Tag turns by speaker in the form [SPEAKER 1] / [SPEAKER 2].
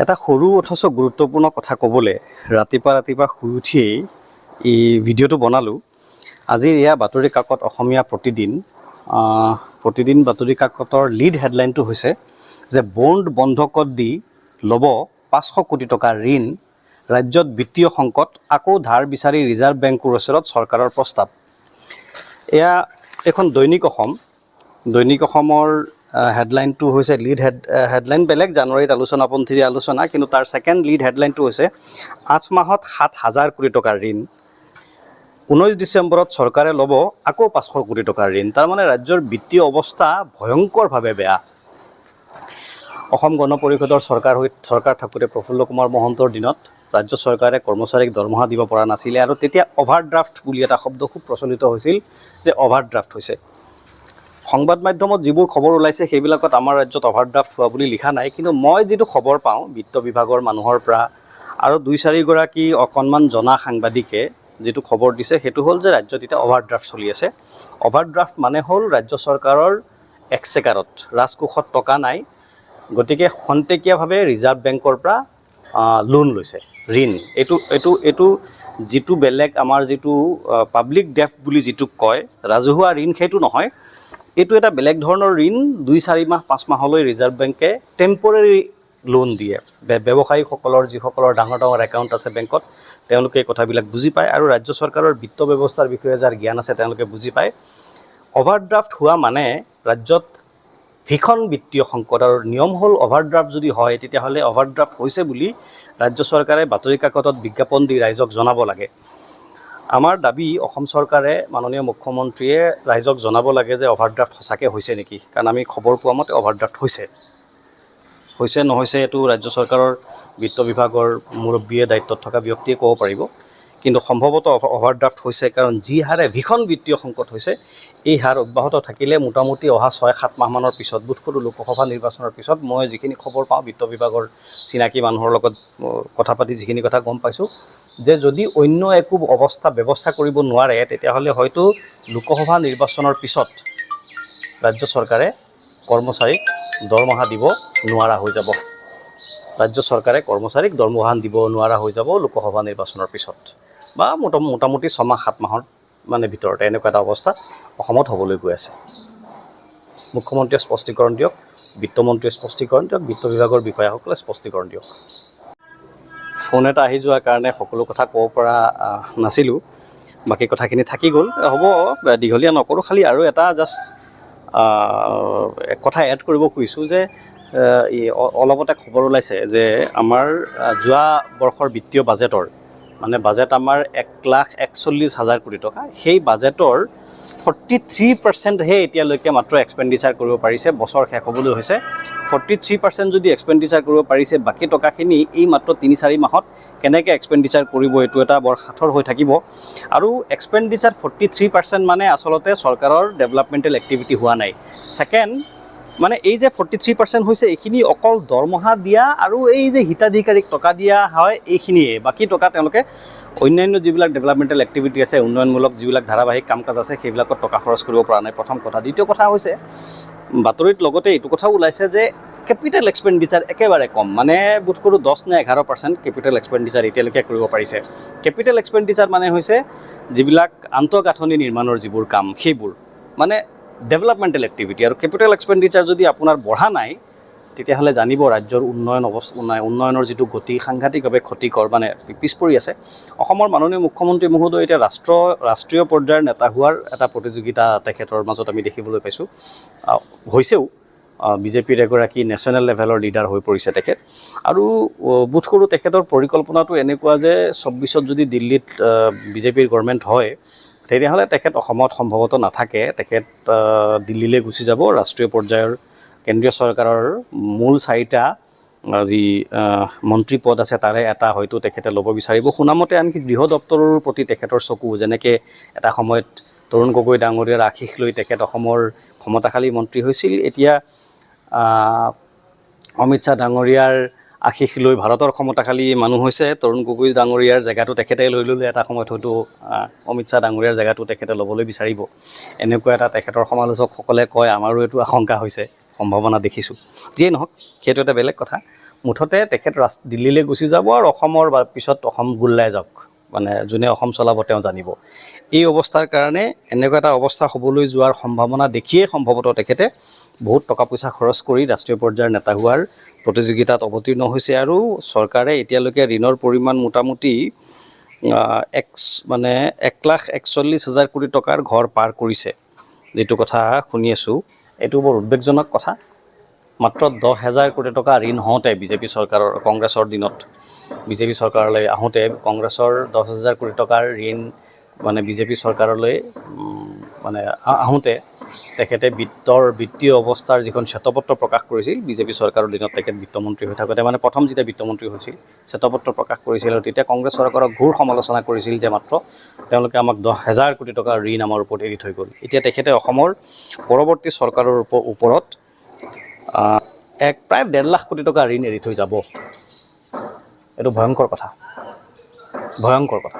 [SPEAKER 1] এটা সৰু অথচ গুৰুত্বপূৰ্ণ কথা ক'বলৈ ৰাতিপুৱা শুই উঠিয়েই এই ভিডিঅ'টো বনালোঁ। আজিৰ এয়া বাতৰি কাকত অসমীয়া প্ৰতিদিন বাতৰি কাকতৰ লিড হেডলাইনটো হৈছে যে বণ্ড বন্ধকত দি ল'ব 500 কোটি টকা ঋণ, ৰাজ্যত বিত্তীয় সংকট, আকৌ ধাৰ বিচাৰি ৰিজাৰ্ভ বেংকৰ ওচৰত চৰকাৰৰ প্ৰস্তাৱ। এয়া এখন দৈনিক অসমৰ হেডলাইনটো হৈছে হেডলাইন বেলেগ, জানুৱাৰীত আলোচনাপন্থী আলোচনা, কিন্তু তাৰ ছেকেণ্ড লিড হেডলাইনটো হৈছে 8 মাহত 7,000 কোটি টকাৰ ঋণ, 19 ডিচেম্বৰত চৰকাৰে ল'ব আকৌ 500 কোটি টকাৰ ঋণ। তাৰমানে ৰাজ্যৰ বিত্তীয় অৱস্থা ভয়ংকৰভাৱে বেয়া। অসম গণ পৰিষদৰ চৰকাৰ থাকোঁতে প্ৰফুল্ল কুমাৰ মহন্তৰ দিনত ৰাজ্য চৰকাৰে কৰ্মচাৰীক দৰমহা দিব পৰা নাছিলে, আৰু তেতিয়া অভাৰড্ৰাফ্ট বুলি এটা শব্দ খুব প্ৰচলিত হৈছিল যে অভাৰড্ৰাফ্ট হৈছে। সংবাদ মাধ্যমত যিবোৰ খবৰ ওলাইছে সেইবিলাকত আমাৰ ৰাজ্যত অভাৰড্ৰাফ্ট হোৱা বুলি লিখা নাই, কিন্তু মই যিটো খবৰ পাওঁ বিত্ত বিভাগৰ মানুহৰ পৰা আৰু 2-4 গৰাকী অকণমান জনা সাংবাদিকে যিটো খবৰ দিছে সেইটো হ'ল যে ৰাজ্যত এতিয়া অভাৰড্ৰাফ্ট চলি আছে। অভাৰড্ৰাফ্ট মানে হ'ল ৰাজ্য চৰকাৰৰ এক্সেকাৰত ৰাজকোষত টকা নাই, গতিকে খন্তেকীয়াভাৱে ৰিজাৰ্ভ বেংকৰ পৰা লোন লৈছে, ঋণ। এইটো যিটো বেলেগ আমাৰ যিটো পাব্লিক ডেফ্ট বুলি যিটোক কয়, ৰাজহুৱা ঋণ, সেইটো নহয়। এইটো এটা বেলেগ ধৰণৰ ঋণ। 2-4 মাহ 5 মাহলৈ ৰিজাৰ্ভ বেংকে টেম্পৰেৰী লোন দিয়ে। ব্যৱসায়ীসকলৰ যিসকলৰ ডাঙৰ একাউণ্ট আছে বেংকত, তেওঁলোকে এই কথাবিলাক বুজি পায়, আৰু ৰাজ্য চৰকাৰৰ বিত্ত ব্যৱস্থাৰ বিষয়ে যাৰ জ্ঞান আছে তেওঁলোকে বুজি পায়। অভাৰড্ৰাফ্ট হোৱা মানে ৰাজ্যত ভীষণ বিত্তীয় সংকট, আৰু নিয়ম হ'ল অভাৰড্ৰাফ্ট যদি হয় তেতিয়াহ'লে অভাৰড্ৰাফ্ট হৈছে বুলি ৰাজ্য চৰকাৰে বাতৰি কাকতত বিজ্ঞাপন দি ৰাইজক জনাব লাগে। আমাৰ দাবী, অসম চৰকাৰে, মাননীয় মুখ্যমন্ত্ৰীয়ে ৰাইজক জনাব লাগে যে অভাৰড্ৰাফ্ট সঁচাকৈ হৈছে নেকি, কাৰণ আমি খবৰ পোৱা মতে অভাৰড্ৰাফ্ট হৈছে নহৈছে এইটো ৰাজ্য চৰকাৰৰ বিত্ত বিভাগৰ মুৰব্বীয়ে, দায়িত্বত থকা ব্যক্তিয়ে ক'ব পাৰিব, কিন্তু সম্ভৱতঃ অভাৰড্ৰাফ্ট হৈছে, কাৰণ যি হাৰে ভীষণ বিত্তীয় সংকট হৈছে, এই হাৰ অব্যাহত থাকিলে মোটামুটি অহা 6-7 মাহমানৰ পিছত, বোধকৰোঁ লোকসভা নিৰ্বাচনৰ পিছত, মই যিখিনি খবৰ পাওঁ বিত্ত বিভাগৰ চিনাকি মানুহৰ লগত কথা পাতি যিখিনি কথা গম পাইছোঁ, যে যদি অন্য একো ব্যৱস্থা কৰিব নোৱাৰে তেতিয়াহ'লে হয়তো লোকসভা নিৰ্বাচনৰ পিছত ৰাজ্য চৰকাৰে কৰ্মচাৰীক দৰমহা দিব নোৱাৰা হৈ যাব। লোকসভা নিৰ্বাচনৰ পিছত, বা মোটামুটি 6-7 মাহৰ ভিতৰতে এনেকুৱা এটা অৱস্থা অসমত হ'বলৈ গৈ আছে। মুখ্যমন্ত্ৰীয়ে স্পষ্টীকৰণ দিয়ক, বিত্তমন্ত্ৰীয়ে স্পষ্টীকৰণ দিয়ক, বিত্ত বিভাগৰ বিষয়াসকলে স্পষ্টীকৰণ দিয়ক। ফোন এটা আহি যোৱাৰ কাৰণে সকলো কথা ক'ব পৰা নাছিলোঁ, বাকী কথাখিনি থাকি গ'ল। হ'ব, দীঘলীয়া নকৰোঁ, খালি আৰু এটা জাষ্ট কথা এড কৰিব খুজিছোঁ যে অলপতে খবৰ ওলাইছে যে আমাৰ যোৱা বৰ্ষৰ বিত্তীয় বাজেটৰ বাজেট আমাৰ 1,41,000 কোটি টকা, সেই বাজেটৰ 43%হে এতিয়ালৈকে মাত্ৰ এক্সপেণ্ডিচাৰ কৰিব পাৰিছে। বছৰ শেষ হ'বলৈ হৈছে, 43% যদি এক্সপেণ্ডিচাৰ কৰিব পাৰিছে, বাকী টকাখিনি এই মাত্ৰ 3-4 মাহত কেনেকৈ এক্সপেণ্ডিচাৰ কৰিব, এইটো এটা বৰ সাঁথৰ হৈ থাকিব। আৰু এক্সপেণ্ডিচাৰ 43% মানে আচলতে চৰকাৰৰ ডেভেলপমেণ্টেল এক্টিভিটি হোৱা নাই। ছেকেণ্ড, এই যে 43% হৈছে, এইখিনি অকল দৰমহা দিয়া আৰু এই যে হিতাধিকাৰীক টকা দিয়া হয়, এইখিনিয়ে। বাকী টকা তেওঁলোকে অন্যান্য যিবিলাক ডেভেলপমেণ্টেল এক্টিভিটি আছে, উন্নয়নমূলক যিবিলাক ধাৰাবাহিক কাম কাজ আছে, সেইবিলাকত টকা খৰচ কৰিব পৰা নাই, প্ৰথম কথা। দ্বিতীয় কথা হৈছে, বাতৰিত লগতে এইটো কথাও ওলাইছে যে কেপিটেল এক্সপেণ্ডিচাৰ একেবাৰে কম, বোধকৰোঁ 10 নে 11% কেপিটেল এক্সপেণ্ডিচাৰ এতিয়ালৈকে কৰিব পাৰিছে। কেপিটেল এক্সপেণ্ডিচাৰ হৈছে যিবিলাক আন্তঃগাঁথনি নিৰ্মাণৰ যিবোৰ কাম, সেইবোৰ ডেভেলপমেণ্টেল এক্টিভিটি। আৰু কেপিটেল এক্সপেণ্ডিচাৰ যদি আপোনাৰ বঢ়া নাই, তেতিয়াহ'লে জানিব ৰাজ্যৰ উন্নয়নৰ যিটো গতি সাংঘাতিকভাৱে ক্ষতিকৰ, পিছ পৰি আছে। অসমৰ মাননীয় মুখ্যমন্ত্ৰী মহোদয় এতিয়া ৰাষ্ট্ৰীয় পৰ্যায়ৰ নেতা হোৱাৰ এটা প্ৰতিযোগিতা তেখেতৰ মাজত আমি দেখিবলৈ পাইছোঁ, হৈছেও। বিজেপিৰ এগৰাকী নেশ্যনেল লেভেলৰ লিডাৰ হৈ পৰিছে তেখেত। আৰু বোধকৰোঁ তেখেতৰ পৰিকল্পনাটো এনেকুৱা যে 24ত যদি দিল্লীত বিজেপিৰ গভৰ্ণমেণ্ট হয়, তেতিয়াহ'লে তেখেত অসমত সম্ভৱতঃ নাথাকে, তেখেত দিল্লীলৈ গুচি যাব। ৰাষ্ট্ৰীয় পৰ্যায়ৰ কেন্দ্ৰীয় চৰকাৰৰ মূল 4টা যি মন্ত্ৰী পদ আছে, তাৰে এটা হয়তো তেখেতে ল'ব বিচাৰিব। শুনামতে আনকি গৃহ দপ্তৰৰ প্ৰতি তেখেতৰ চকু, যেনেকৈ এটা সময়ত তৰুণ গগৈ ডাঙৰীয়াৰ আশীষ লৈ তেখেত অসমৰ ক্ষমতাশালী মন্ত্ৰী হৈছিল, এতিয়া অমিত শ্বাহ ডাঙৰীয়াৰ আশীষ লৈ ভাৰতৰ ক্ষমতাশালী মানুহ হৈছে। তৰুণ গগৈ ডাঙৰীয়াৰ জেগাটো তেখেতে লৈ ল'লে, এটা সময়ত হয়তো অমিত শ্বাহ ডাঙৰীয়াৰ জেগাটো তেখেতে ল'বলৈ বিচাৰিব, এনেকুৱা এটা তেখেতৰ সমালোচকসকলে কয়। আমাৰো এইটো আশংকা হৈছে, সম্ভাৱনা দেখিছোঁ। যিয়ে নহওক, সেইটো এটা বেলেগ কথা। মুঠতে তেখেত দিল্লীলৈ গুচি যাব আৰু অসমৰ বা পিছত অসম গোল্লাই যাওক, মানে যোনে অসম চলাব তেওঁ জানিব। এই অৱস্থাৰ কাৰণে এনেকুৱা এটা অৱস্থা হ'বলৈ যোৱাৰ সম্ভাৱনা দেখিয়ে সম্ভৱতঃ তেখেতে বহুত টকা পইচা খৰচ কৰি ৰাষ্ট্ৰীয় পৰ্যায়ৰ নেতা হোৱাৰ প্ৰতিযোগিতাত অৱতীৰ্ণ হৈছে আৰু চৰকাৰে এতিয়ালৈকে ঋণৰ পৰিমাণ মোটামুটি 1,41,000 কোটি টকাৰ ঘৰ পাৰ কৰিছে, যিটো কথা শুনি আছোঁ। এইটো বৰ উদ্বেগজনক কথা। মাত্ৰ 10,000 কোটি টকা ঋণ হওঁতে বিজেপি চৰকাৰৰ, কংগ্ৰেছৰ দিনত বিজেপি চৰকাৰলৈ আহোঁতে কংগ্ৰেছৰ 10,000 কোটি টকাৰ ঋণ মানে বিজেপি চৰকাৰলৈ মানে আহোঁতে তেখেতে বিত্তীয় অৱস্থাৰ যিখন শ্বেতপত্ৰ প্ৰকাশ কৰিছিল বিজেপি চৰকাৰৰ দিনত, তেখেত বিত্তমন্ত্ৰী হৈ থাকোঁতে মানে প্ৰথম যেতিয়া বিত্তমন্ত্ৰী হৈছিল শ্বেতপত্ৰ প্ৰকাশ কৰিছিল আৰু তেতিয়া কংগ্ৰেছ চৰকাৰক ঘোৰ সমালোচনা কৰিছিল যে মাত্ৰ তেওঁলোকে আমাক 10,000 কোটি টকাৰ ঋণ আমাৰ ওপৰত এৰি থৈ গ'ল। এতিয়া তেখেতে অসমৰ পৰৱৰ্তী চৰকাৰৰ ওপৰত প্ৰায় 1.5 লাখ কোটি টকা ঋণ এৰি থৈ যাব। এইটো ভয়ংকৰ কথা, ভয়ংকৰ কথা।